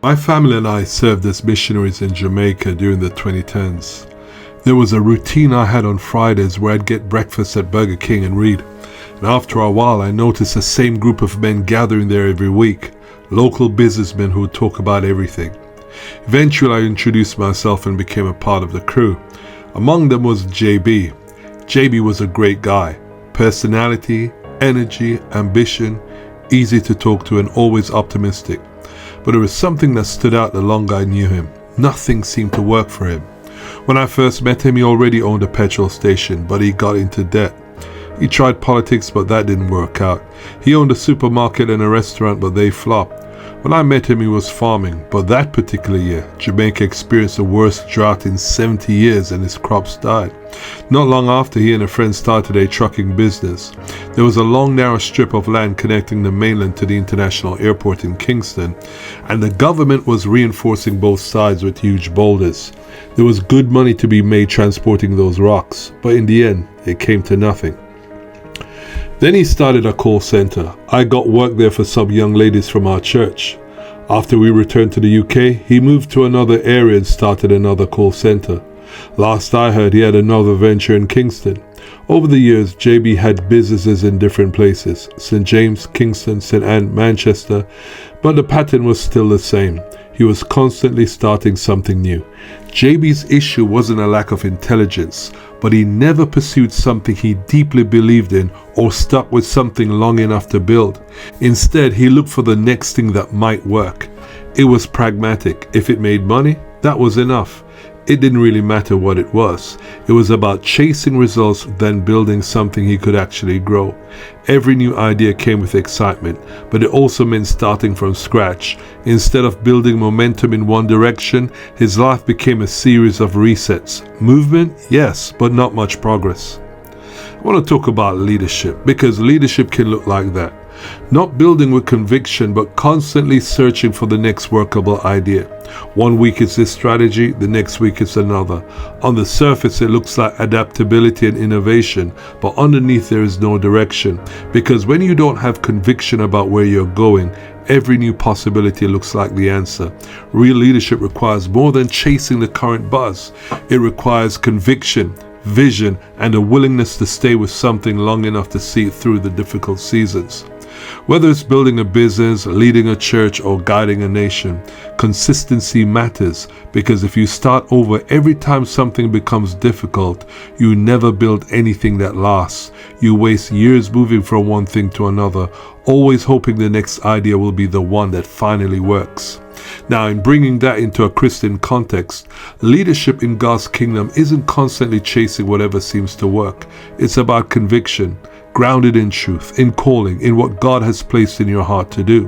My family and I served as missionaries in Jamaica during the 2010s. There was a routine I had on Fridays where I'd get breakfast at Burger King and read. And after a while, I noticed the same group of men gathering there every week, local businessmen who would talk about everything. Eventually, I introduced myself and became a part of the crew. Among them was JB. JB was a great guy. Personality, energy, ambition, easy to talk to and always optimistic. But there was something that stood out the longer I knew him. Nothing seemed to work for him. When I first met him, he already owned a petrol station, but he got into debt. He tried politics, but that didn't work out. He owned a supermarket and a restaurant, but they flopped. When I met him, he was farming, but that particular year, Jamaica experienced the worst drought in 70 years and his crops died. Not long after, he and a friend started a trucking business. There was a long, narrow strip of land connecting the mainland to the international airport in Kingston, and the government was reinforcing both sides with huge boulders. There was good money to be made transporting those rocks, but in the end, it came to nothing. Then he started a call center. I got work there for some young ladies from our church. After we returned to the UK, he moved to another area and started another call center. Last I heard, he had another venture in Kingston. Over the years, JB had businesses in different places, St. James, Kingston, St. Anne, Manchester, but the pattern was still the same. He was constantly starting something new. JB's issue wasn't a lack of intelligence, but he never pursued something he deeply believed in or stuck with something long enough to build. Instead, he looked for the next thing that might work. It was pragmatic. If it made money, that was enough. It didn't really matter what it was. It was about chasing results, then building something he could actually grow. Every new idea came with excitement, but it also meant starting from scratch. Instead of building momentum in one direction, his life became a series of resets. Movement, yes, but not much progress. I want to talk about leadership, because leadership can look like that. Not building with conviction, but constantly searching for the next workable idea. One week it's this strategy, the next week it's another. On the surface it looks like adaptability and innovation, but underneath there is no direction. Because when you don't have conviction about where you're going, every new possibility looks like the answer. Real leadership requires more than chasing the current buzz. It requires conviction, vision, and a willingness to stay with something long enough to see it through the difficult seasons. Whether it's building a business, leading a church, or guiding a nation, consistency matters, because if you start over every time something becomes difficult, you never build anything that lasts. You waste years moving from one thing to another, always hoping the next idea will be the one that finally works. Now, in bringing that into a Christian context, leadership in God's kingdom isn't constantly chasing whatever seems to work. It's about conviction, grounded in truth, in calling, in what God has placed in your heart to do.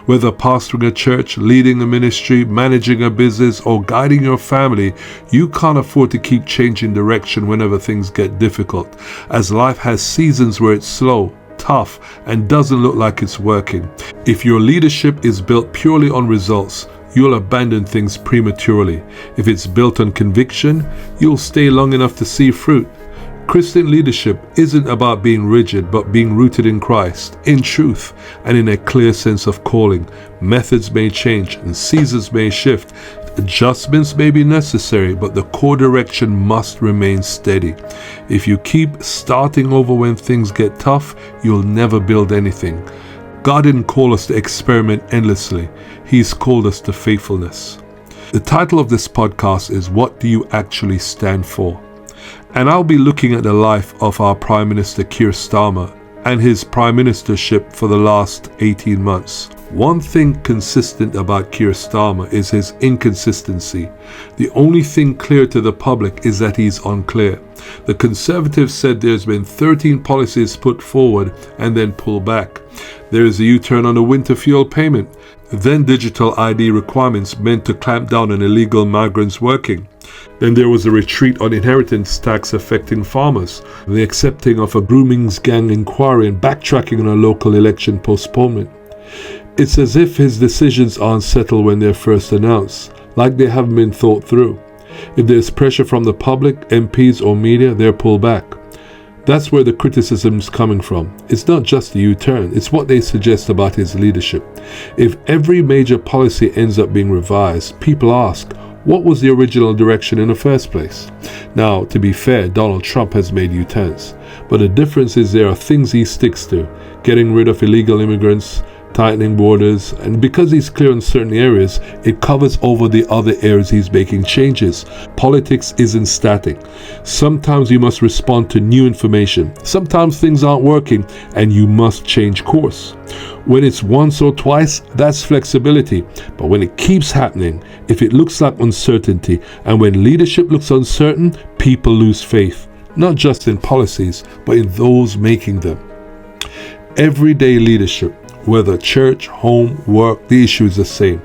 Whether pastoring a church, leading a ministry, managing a business, or guiding your family, you can't afford to keep changing direction whenever things get difficult, as life has seasons where it's slow, tough, and doesn't look like it's working. If your leadership is built purely on results, you'll abandon things prematurely. If it's built on conviction, you'll stay long enough to see fruit. Christian leadership isn't about being rigid, but being rooted in Christ, in truth, and in a clear sense of calling. Methods may change and seasons may shift. Adjustments may be necessary, but the core direction must remain steady. If you keep starting over when things get tough, you'll never build anything. God didn't call us to experiment endlessly. He's called us to faithfulness. The title of this podcast is What Do You Actually Stand For? And I'll be looking at the life of our Prime Minister Keir Starmer and his prime ministership for the last 18 months. One thing consistent about Keir Starmer is his inconsistency. The only thing clear to the public is that he's unclear. The Conservatives said there's been 13 policies put forward and then pulled back. There is a U-turn on the winter fuel payment. Then digital ID requirements meant to clamp down on illegal migrants working. Then there was a retreat on inheritance tax affecting farmers, the accepting of a grooming gang inquiry, and backtracking on a local election postponement. It's as if his decisions aren't settled when they're first announced, like they haven't been thought through. If there's pressure from the public, MPs or media, they're pulled back. That's where the criticism's coming from. It's not just the U-turn, it's what they suggest about his leadership. If every major policy ends up being revised, people ask, what was the original direction in the first place? Now, to be fair, Donald Trump has made U-turns, but the difference is there are things he sticks to, getting rid of illegal immigrants, tightening borders, and because he's clear in certain areas, it covers over the other areas he's making changes. Politics isn't static. Sometimes you must respond to new information. Sometimes things aren't working and you must change course. When it's once or twice, that's flexibility. But when it keeps happening, if it looks like uncertainty, and when leadership looks uncertain, people lose faith, not just in policies, but in those making them. Everyday leadership, whether church, home, work, the issue is the same.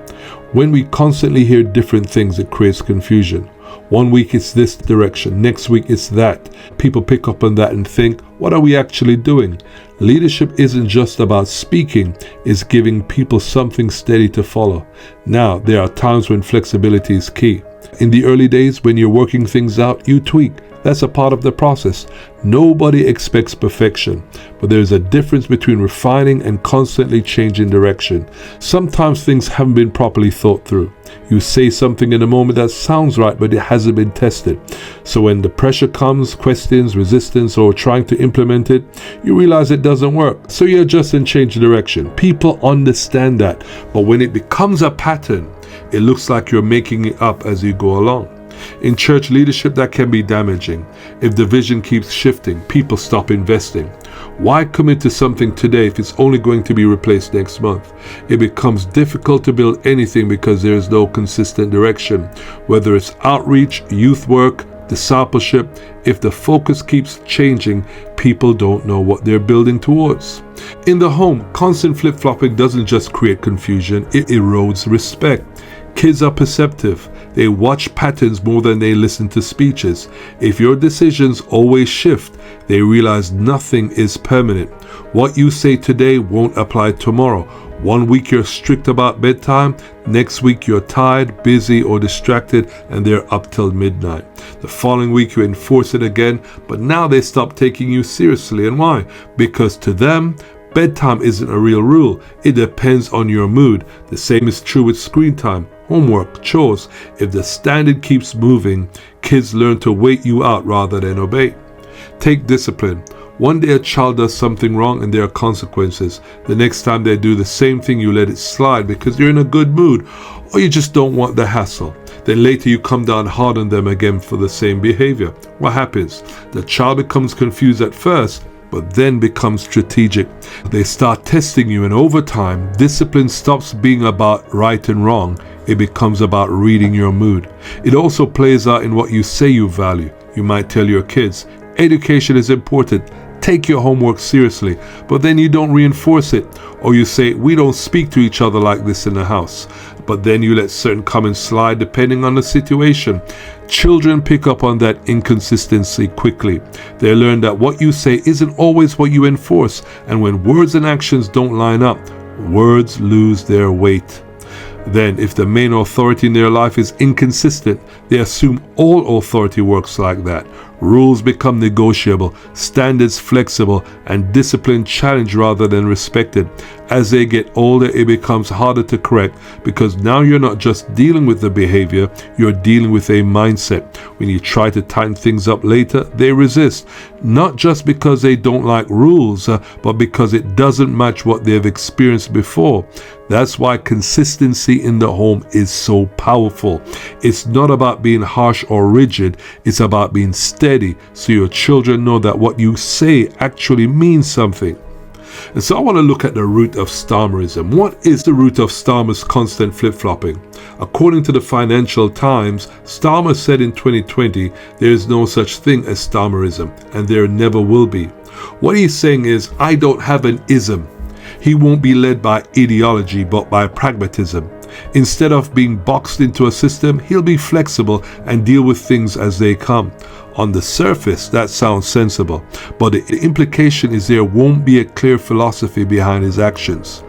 When we constantly hear different things, it creates confusion. One week it's this direction, next week it's that. People pick up on that and think, what are we actually doing? Leadership isn't just about speaking, it's giving people something steady to follow. Now, there are times when flexibility is key. In the early days, when you're working things out, you tweak. That's a part of the process. Nobody expects perfection, but there's a difference between refining and constantly changing direction. Sometimes things haven't been properly thought through. You say something in a moment that sounds right, but it hasn't been tested. So when the pressure comes, questions, resistance, or trying to implement it, you realize it doesn't work. So you adjust and change direction. People understand that, but when it becomes a pattern, it looks like you're making it up as you go along. In church leadership, that can be damaging. If the vision keeps shifting, people stop investing. Why commit to something today if it's only going to be replaced next month? It becomes difficult to build anything because there is no consistent direction. Whether it's outreach, youth work, discipleship, if the focus keeps changing, people don't know what they're building towards. In the home, constant flip-flopping doesn't just create confusion, it erodes respect. Kids are perceptive. They watch patterns more than they listen to speeches. If your decisions always shift, they realize nothing is permanent. What you say today won't apply tomorrow. One week you're strict about bedtime, next week you're tired, busy, or distracted, and they're up till midnight. The following week you enforce it again, but now they stop taking you seriously. And why? Because to them, bedtime isn't a real rule. It depends on your mood. The same is true with screen time, homework, chores. If the standard keeps moving, kids learn to wait you out rather than obey. Take discipline. One day a child does something wrong and there are consequences. The next time they do the same thing, you let it slide because you're in a good mood or you just don't want the hassle. Then later you come down hard on them again for the same behavior. What happens? The child becomes confused at first, but then becomes strategic. They start testing you, and over time, discipline stops being about right and wrong. It becomes about reading your mood. It also plays out in what you say you value. You might tell your kids, education is important, take your homework seriously, but then you don't reinforce it. Or you say, we don't speak to each other like this in the house, but then you let certain comments slide depending on the situation. Children pick up on that inconsistency quickly. They learn that what you say isn't always what you enforce, and when words and actions don't line up, words lose their weight. Then, if the main authority in their life is inconsistent, they assume all authority works like that. Rules become negotiable, standards flexible, and discipline challenged rather than respected. As they get older, it becomes harder to correct because now you're not just dealing with the behavior, you're dealing with a mindset. When you try to tighten things up later, they resist. Not just because they don't like rules, but because it doesn't match what they've experienced before. That's why consistency in the home is so powerful. It's not about being harsh or rigid, it's about being steady so your children know that what you say actually means something. And so I want to look at the root of Starmerism. What is the root of Starmer's constant flip-flopping? According to the Financial Times, Starmer said in 2020, there is no such thing as Starmerism, and there never will be. What he's saying is, I don't have an ism. He won't be led by ideology, but by pragmatism. Instead of being boxed into a system, he'll be flexible and deal with things as they come. On the surface, that sounds sensible, but the implication is there won't be a clear philosophy behind his actions.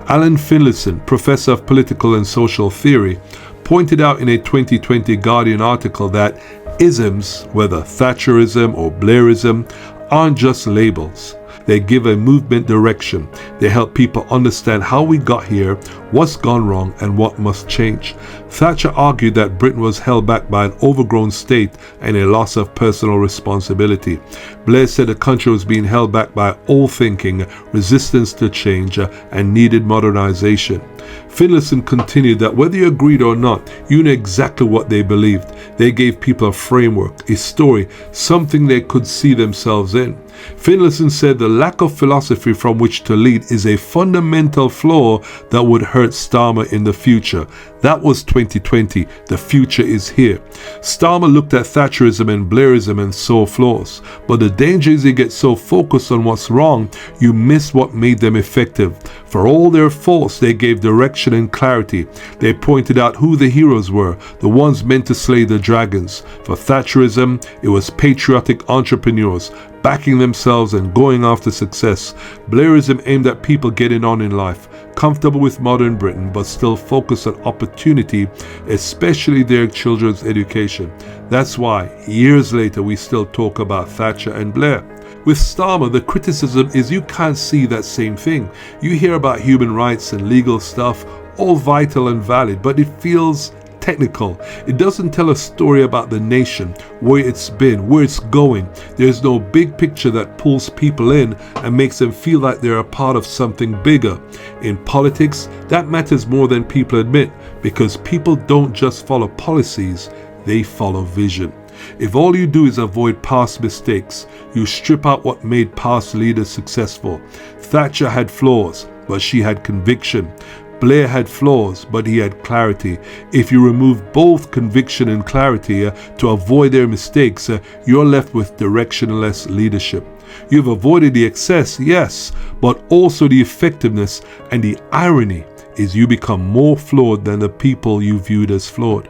Alan Finlayson, professor of political and social theory, pointed out in a 2020 Guardian article that isms, whether Thatcherism or Blairism, aren't just labels. They give a movement direction. They help people understand how we got here, what's gone wrong, and what must change. Thatcher argued that Britain was held back by an overgrown state and a loss of personal responsibility. Blair said the country was being held back by old thinking, resistance to change, and needed modernization. Finlayson continued that whether you agreed or not, you knew exactly what they believed. They gave people a framework, a story, something they could see themselves in. Finlayson said the lack of philosophy from which to lead is a fundamental flaw that would hurt Starmer in the future. That was 2020. The future is here. Starmer looked at Thatcherism and Blairism and saw flaws. But the danger is you get so focused on what's wrong, you miss what made them effective. For all their faults, they gave direction and clarity. They pointed out who the heroes were, the ones meant to slay the dragons. For Thatcherism, it was patriotic entrepreneurs, backing themselves and going after success. Blairism aimed at people getting on in life, comfortable with modern Britain, but still focused on opportunity, especially their children's education. That's why, years later, we still talk about Thatcher and Blair. With Starmer, the criticism is you can't see that same thing. You hear about human rights and legal stuff, all vital and valid, but it feels technical. It doesn't tell a story about the nation, where it's been, where it's going. There's no big picture that pulls people in and makes them feel like they're a part of something bigger. In politics, that matters more than people admit, because people don't just follow policies, they follow vision. If all you do is avoid past mistakes, you strip out what made past leaders successful. Thatcher had flaws, but she had conviction. Blair had flaws, but he had clarity. If you remove both conviction and clarity to avoid their mistakes, you're left with directionless leadership. You've avoided the excess, yes, but also the effectiveness, and the irony is you become more flawed than the people you viewed as flawed.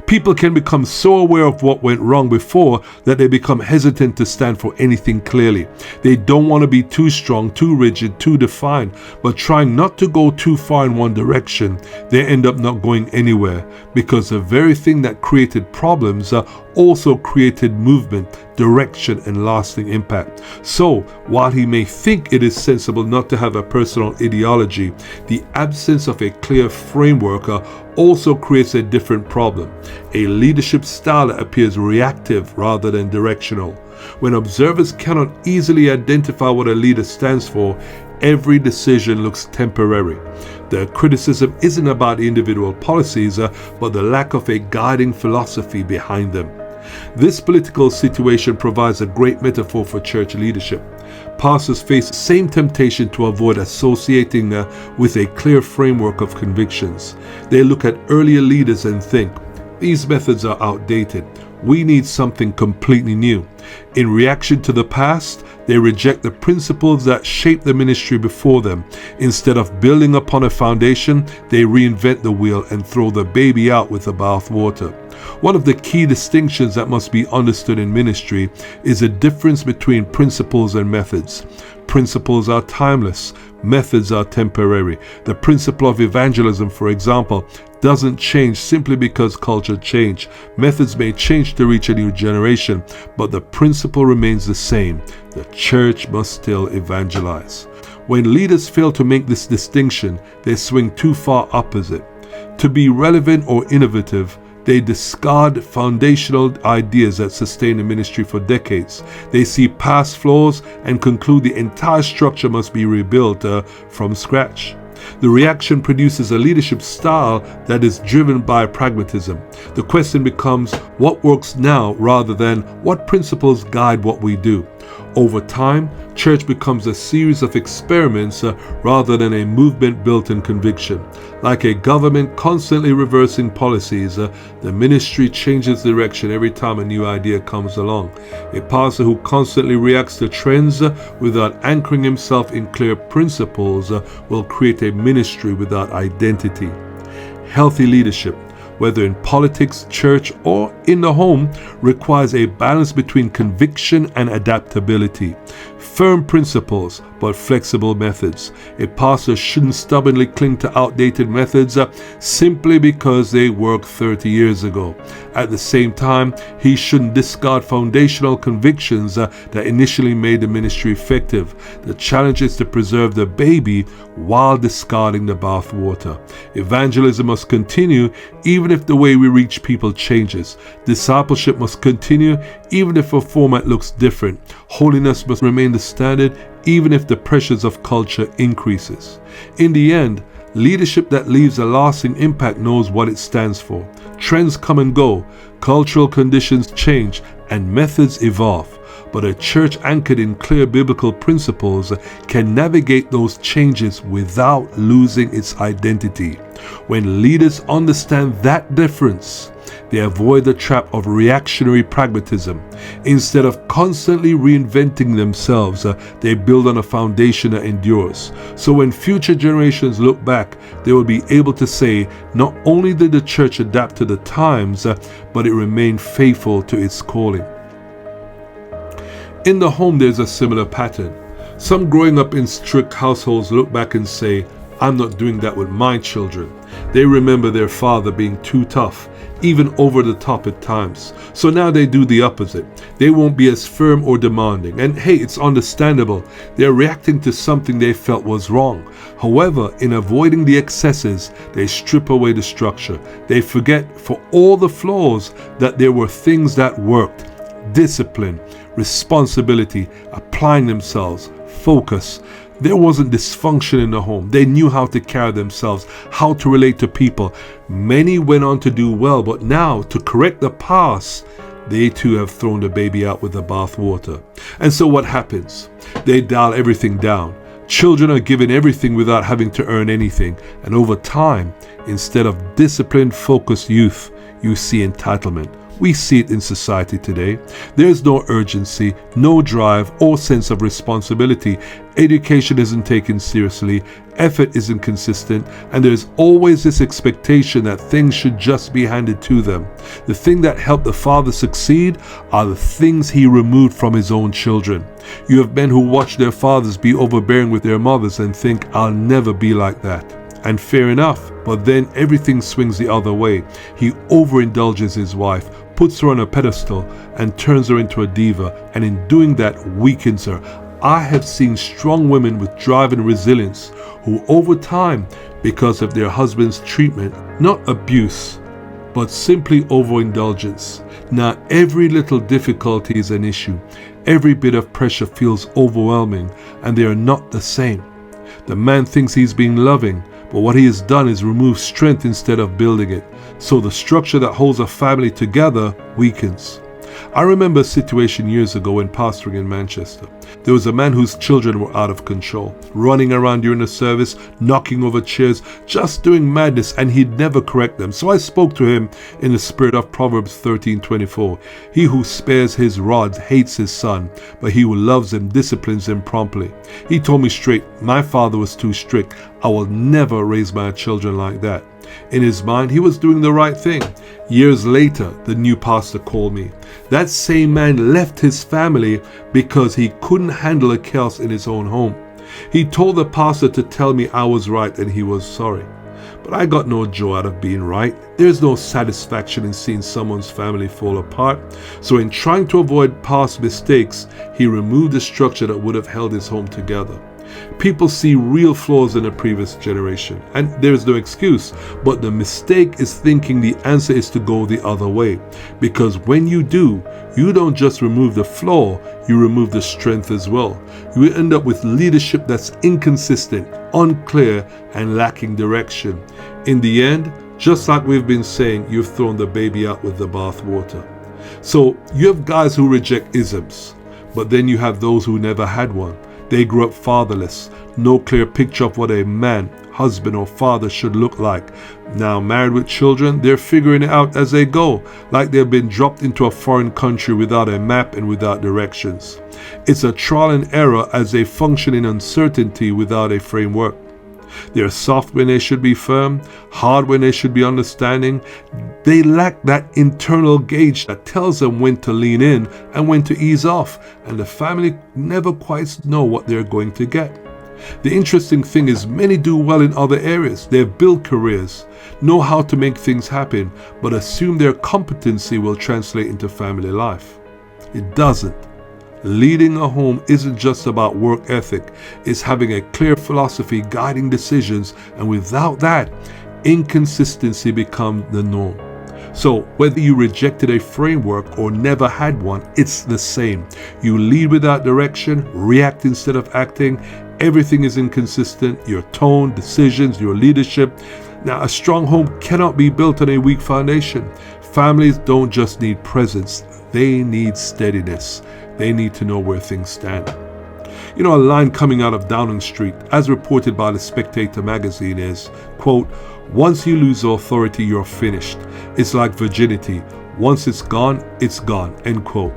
People can become so aware of what went wrong before that they become hesitant to stand for anything clearly. They don't want to be too strong, too rigid, too defined, but trying not to go too far in one direction, they end up not going anywhere, because the very thing that created problems also created movement, direction, and lasting impact. So, while he may think it is sensible not to have a personal ideology, the absence of a clear framework also creates a different problem, a leadership style that appears reactive rather than directional. When observers cannot easily identify what a leader stands for, every decision looks temporary. The criticism isn't about individual policies, but the lack of a guiding philosophy behind them. This political situation provides a great metaphor for church leadership. Pastors face the same temptation to avoid associating with a clear framework of convictions. They look at earlier leaders and think, these methods are outdated. We need something completely new. In reaction to the past, they reject the principles that shaped the ministry before them. Instead of building upon a foundation, they reinvent the wheel and throw the baby out with the bathwater. One of the key distinctions that must be understood in ministry is the difference between principles and methods. Principles are timeless, methods are temporary. The principle of evangelism, for example, doesn't change simply because culture changed. Methods may change to reach a new generation, but the principle remains the same. The church must still evangelize. When leaders fail to make this distinction, they swing too far opposite. To be relevant or innovative, they discard foundational ideas that sustain the ministry for decades. They see past flaws and conclude the entire structure must be rebuilt from scratch. The reaction produces a leadership style that is driven by pragmatism. The question becomes what works now rather than what principles guide what we do. Over time, church becomes a series of experiments rather than a movement built in conviction. Like a government constantly reversing policies, the ministry changes direction every time a new idea comes along. A pastor who constantly reacts to trends without anchoring himself in clear principles will create a ministry without identity. Healthy leadership, whether in politics, church, or in the home, requires a balance between conviction and adaptability. Firm principles, but flexible methods. A pastor shouldn't stubbornly cling to outdated methods simply because they worked 30 years ago. At the same time, he shouldn't discard foundational convictions that initially made the ministry effective. The challenge is to preserve the baby while discarding the bathwater. Evangelism must continue even if the way we reach people changes. Discipleship must continue even if a format looks different. Holiness must remain the standard even if the pressures of culture increases. In the end, leadership that leaves a lasting impact knows what it stands for. Trends come and go, cultural conditions change, and methods evolve. But a church anchored in clear biblical principles can navigate those changes without losing its identity. When leaders understand that difference, they avoid the trap of reactionary pragmatism. Instead of constantly reinventing themselves, they build on a foundation that endures. So when future generations look back, they will be able to say, not only did the church adapt to the times, but it remained faithful to its calling. In the home, there's a similar pattern. Some growing up in strict households look back and say, I'm not doing that with my children. They remember their father being too tough, even over the top at times. So now they do the opposite. They won't be as firm or demanding. And hey, it's understandable. They're reacting to something they felt was wrong. However, in avoiding the excesses, they strip away the structure. They forget, for all the flaws, that there were things that worked. Discipline, responsibility, applying themselves, focus. There wasn't dysfunction in the home. They knew how to carry themselves, how to relate to people. Many went on to do well, but now, to correct the past, they too have thrown the baby out with the bathwater. And so what happens? They dial everything down. Children are given everything without having to earn anything. And over time, instead of disciplined, focused youth, you see entitlement. We see it in society today. There's no urgency, no drive, or sense of responsibility. Education isn't taken seriously, effort isn't consistent, and there's always this expectation that things should just be handed to them. The thing that helped the father succeed are the things he removed from his own children. You have men who watch their fathers be overbearing with their mothers and think, I'll never be like that. And fair enough, but then everything swings the other way. He overindulges his wife, puts her on a pedestal, and turns her into a diva, and in doing that weakens her. I have seen strong women with drive and resilience who over time, because of their husband's treatment, not abuse, but simply overindulgence. Now every little difficulty is an issue. Every bit of pressure feels overwhelming, and they are not the same. The man thinks he's being loving, but what he has done is remove strength instead of building it. So the structure that holds a family together weakens. I remember a situation years ago when pastoring in Manchester. There was a man whose children were out of control, running around during the service, knocking over chairs, just doing madness, and he'd never correct them. So I spoke to him in the spirit of Proverbs 13:24. He who spares his rod hates his son, but he who loves him disciplines him promptly. He told me straight, my father was too strict. I will never raise my children like that. In his mind, he was doing the right thing. Years later, the new pastor called me. That same man left his family because he couldn't handle the chaos in his own home. He told the pastor to tell me I was right and he was sorry. But I got no joy out of being right. There's no satisfaction in seeing someone's family fall apart. So in trying to avoid past mistakes, he removed the structure that would have held his home together. People see real flaws in the previous generation, and there is no excuse, but the mistake is thinking the answer is to go the other way. Because when you do, you don't just remove the flaw, you remove the strength as well. You end up with leadership that's inconsistent, unclear, and lacking direction. In the end, just like we've been saying, you've thrown the baby out with the bathwater. So you have guys who reject isms, but then you have those who never had one. They grew up fatherless, no clear picture of what a man, husband or father should look like. Now married with children, they're figuring it out as they go, like they've been dropped into a foreign country without a map and without directions. It's a trial and error as they function in uncertainty without a framework. They are soft when they should be firm, hard when they should be understanding. They lack that internal gauge that tells them when to lean in and when to ease off, and the family never quite know what they're going to get. The interesting thing is many do well in other areas. They've built careers, know how to make things happen, but assume their competency will translate into family life. It doesn't. Leading a home isn't just about work ethic, it's having a clear philosophy guiding decisions, and without that, inconsistency becomes the norm. So whether you rejected a framework or never had one, it's the same. You lead without direction, react instead of acting, everything is inconsistent, your tone, decisions, your leadership. Now, a strong home cannot be built on a weak foundation. Families don't just need presence, they need steadiness. They need to know where things stand. You know, a line coming out of Downing Street, as reported by the Spectator magazine, is, quote, "Once you lose authority, you're finished. It's like virginity. Once it's gone, end quote.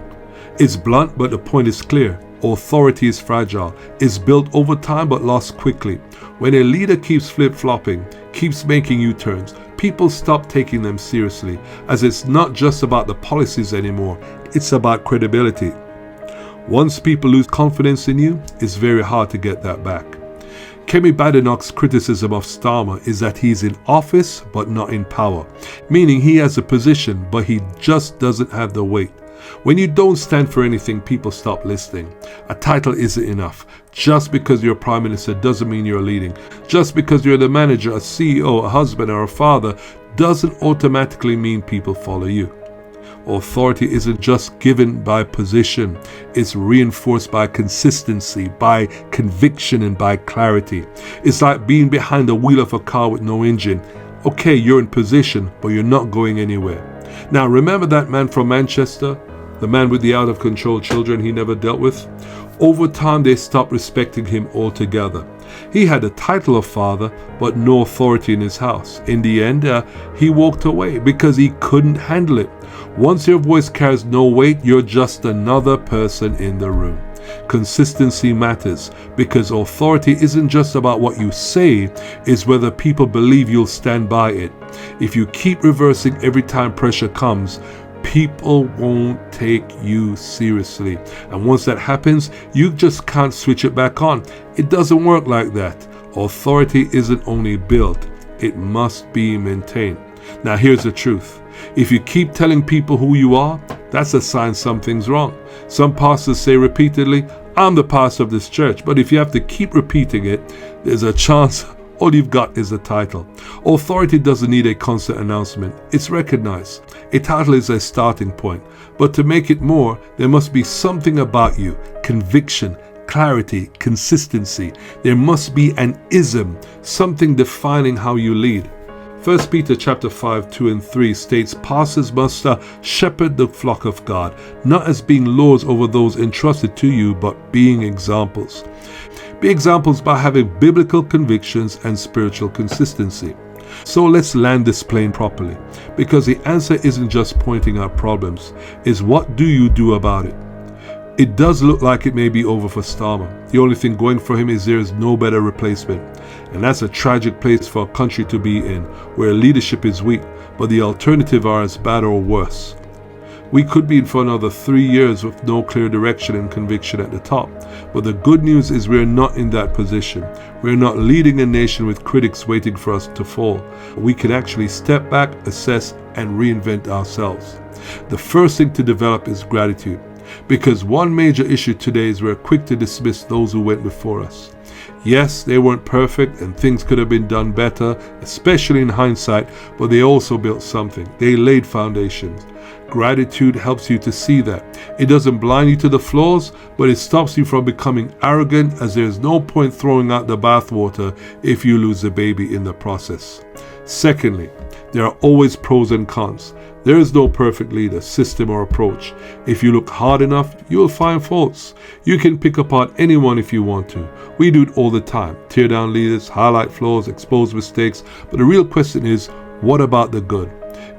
It's blunt, but the point is clear. Authority is fragile. It's built over time, but lost quickly. When a leader keeps flip-flopping, keeps making U-turns, people stop taking them seriously, as it's not just about the policies anymore. It's about credibility. Once people lose confidence in you, it's very hard to get that back. Kemi Badenoch's criticism of Starmer is that he's in office but not in power, meaning he has a position but he just doesn't have the weight. When you don't stand for anything, people stop listening. A title isn't enough. Just because you're Prime Minister doesn't mean you're leading. Just because you're the manager, a CEO, a husband, or a father doesn't automatically mean people follow you. Authority isn't just given by position, it's reinforced by consistency, by conviction, and by clarity. It's like being behind the wheel of a car with no engine. Okay, you're in position, but you're not going anywhere. Now, remember that man from Manchester? The man with the out-of-control children he never dealt with? Over time, they stopped respecting him altogether. He had the title of father, but no authority in his house. In the end, he walked away because he couldn't handle it. Once your voice carries no weight, you're just another person in the room. Consistency matters because authority isn't just about what you say, it's whether people believe you'll stand by it. If you keep reversing every time pressure comes, people won't take you seriously. And once that happens, you just can't switch it back on. It doesn't work like that. Authority isn't only built, it must be maintained. Now here's the truth. If you keep telling people who you are, that's a sign something's wrong. Some pastors say repeatedly, "I'm the pastor of this church," but if you have to keep repeating it, there's a chance all you've got is a title. Authority doesn't need a constant announcement. It's recognized. A title is a starting point, but to make it more, there must be something about you, conviction, clarity, consistency. There must be an ism, something defining how you lead. 1 Peter chapter 5, 2 and 3 states pastors must shepherd the flock of God, not as being lords over those entrusted to you, but being examples. Be examples by having biblical convictions and spiritual consistency. So let's land this plane properly, because the answer isn't just pointing out problems, it's what do you do about it? It does look like it may be over for Starmer. The only thing going for him is there is no better replacement. And that's a tragic place for a country to be in, where leadership is weak, but the alternative are as bad or worse. We could be in for another 3 years with no clear direction and conviction at the top. But the good news is we're not in that position. We're not leading a nation with critics waiting for us to fall. We can actually step back, assess, and reinvent ourselves. The first thing to develop is gratitude. Because one major issue today is we're quick to dismiss those who went before us. Yes, they weren't perfect and things could have been done better, especially in hindsight, but they also built something. They laid foundations. Gratitude helps you to see that. It doesn't blind you to the flaws, but it stops you from becoming arrogant, as there's no point throwing out the bathwater if you lose the baby in the process. Secondly, there are always pros and cons. There is no perfect leader, system, or approach. If you look hard enough, you will find faults. You can pick apart anyone if you want to. We do it all the time. Tear down leaders, highlight flaws, expose mistakes. But the real question is, what about the good?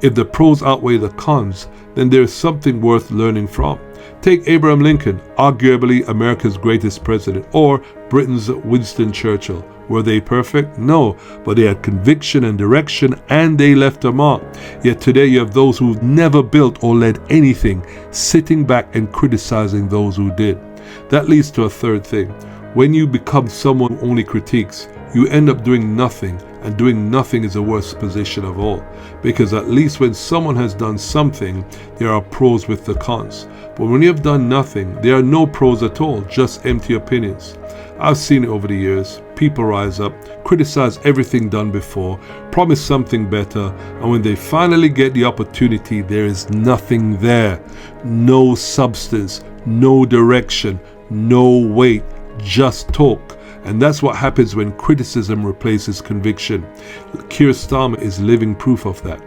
If the pros outweigh the cons, then there is something worth learning from. Take Abraham Lincoln, arguably America's greatest president, or Britain's Winston Churchill. Were they perfect? No, but they had conviction and direction, and they left a mark. Yet today you have those who've never built or led anything, sitting back and criticizing those who did. That leads to a third thing. When you become someone who only critiques, you end up doing nothing, and doing nothing is the worst position of all. Because at least when someone has done something, there are pros with the cons. But when you have done nothing, there are no pros at all, just empty opinions. I've seen it over the years. People rise up, criticize everything done before, promise something better, and when they finally get the opportunity, there is nothing there. No substance, no direction, no weight, just talk. And that's what happens when criticism replaces conviction. Keir Starmer is living proof of that.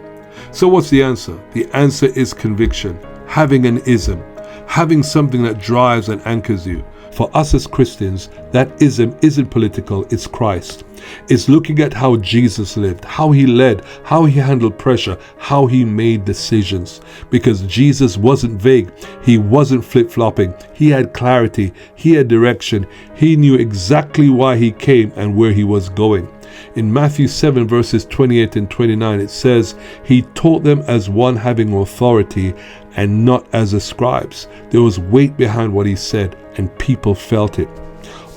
So what's the answer? The answer is conviction, having an ism, having something that drives and anchors you. For us as Christians, that ism isn't political, it's Christ. It's looking at how Jesus lived, how he led, how he handled pressure, how he made decisions. Because Jesus wasn't vague, he wasn't flip-flopping, he had clarity, he had direction, he knew exactly why he came and where he was going. In Matthew 7 verses 28 and 29 it says, he taught them as one having authority and not as the scribes. There was weight behind what he said and people felt it.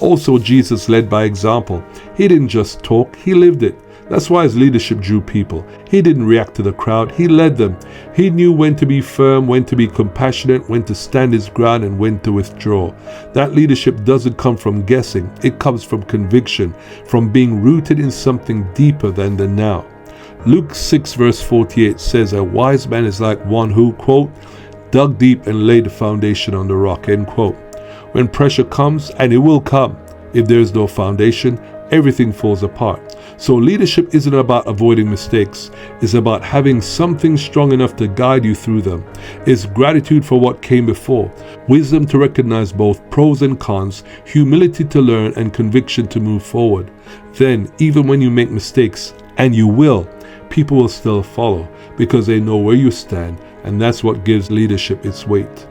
Also, Jesus led by example. He didn't just talk, he lived it. That's why his leadership drew people. He didn't react to the crowd, he led them. He knew when to be firm, when to be compassionate, when to stand his ground, and when to withdraw. That leadership doesn't come from guessing, it comes from conviction, from being rooted in something deeper than the now. Luke 6 verse 48 says, a wise man is like one who, quote, dug deep and laid the foundation on the rock, end quote. When pressure comes, and it will come, if there is no foundation, everything falls apart. So leadership isn't about avoiding mistakes. It's about having something strong enough to guide you through them. It's gratitude for what came before, wisdom to recognize both pros and cons, humility to learn, and conviction to move forward. Then, even when you make mistakes, and you will, people will still follow because they know where you stand, and that's what gives leadership its weight.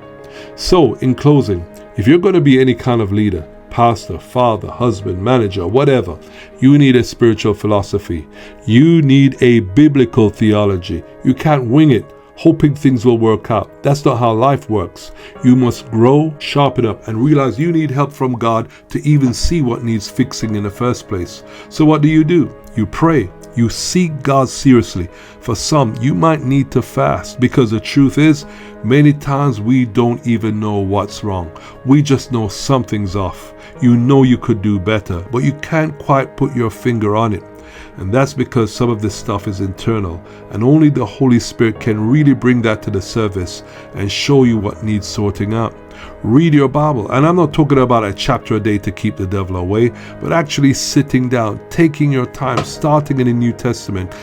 So, in closing, if you're going to be any kind of leader, pastor, father, husband, manager, whatever, you need a spiritual philosophy. You need a biblical theology. You can't wing it, hoping things will work out. That's not how life works. You must grow, sharpen up, and realize you need help from God to even see what needs fixing in the first place. So what do? You pray. You seek God seriously. For some, you might need to fast, because the truth is, many times we don't even know what's wrong. We just know something's off. You know you could do better, but you can't quite put your finger on it. And that's because some of this stuff is internal, and only the Holy Spirit can really bring that to the surface and show you what needs sorting out. Read your Bible, and I'm not talking about a chapter a day to keep the devil away, but actually sitting down, taking your time, starting in the New Testament,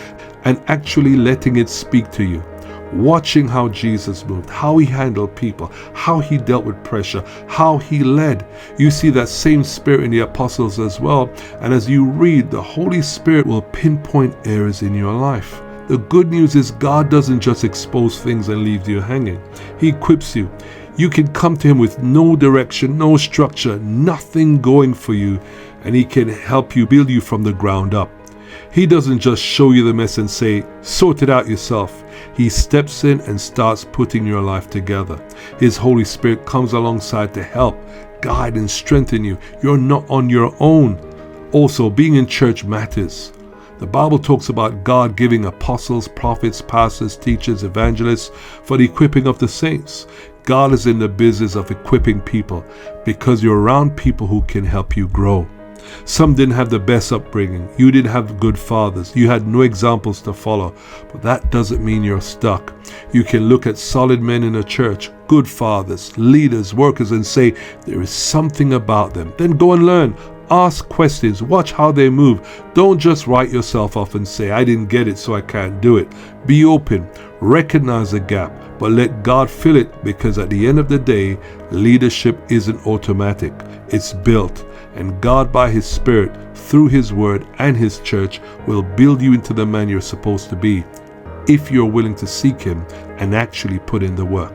and actually letting it speak to you. Watching how Jesus moved, how he handled people, how he dealt with pressure, how he led. You see that same spirit in the apostles as well, and as you read, the Holy Spirit will pinpoint areas in your life. The good news is God doesn't just expose things and leave you hanging. He equips you. You can come to him with no direction, no structure, nothing going for you, and he can help you build you from the ground up. He doesn't just show you the mess and say, sort it out yourself. He steps in and starts putting your life together. His Holy Spirit comes alongside to help, guide, and strengthen you. You're not on your own. Also, being in church matters. The Bible talks about God giving apostles, prophets, pastors, teachers, evangelists for the equipping of the saints. God is in the business of equipping people because you're around people who can help you grow. Some didn't have the best upbringing. You didn't have good fathers. You had no examples to follow. But that doesn't mean you're stuck. You can look at solid men in a church, good fathers, leaders, workers, and say, there is something about them. Then go and learn. Ask questions. Watch how they move. Don't just write yourself off and say, I didn't get it, so I can't do it. Be open. Recognize the gap, but let God fill it, because at the end of the day, leadership isn't automatic. It's built. And God, by his Spirit, through his word and his church, will build you into the man you're supposed to be, if you're willing to seek him and actually put in the work.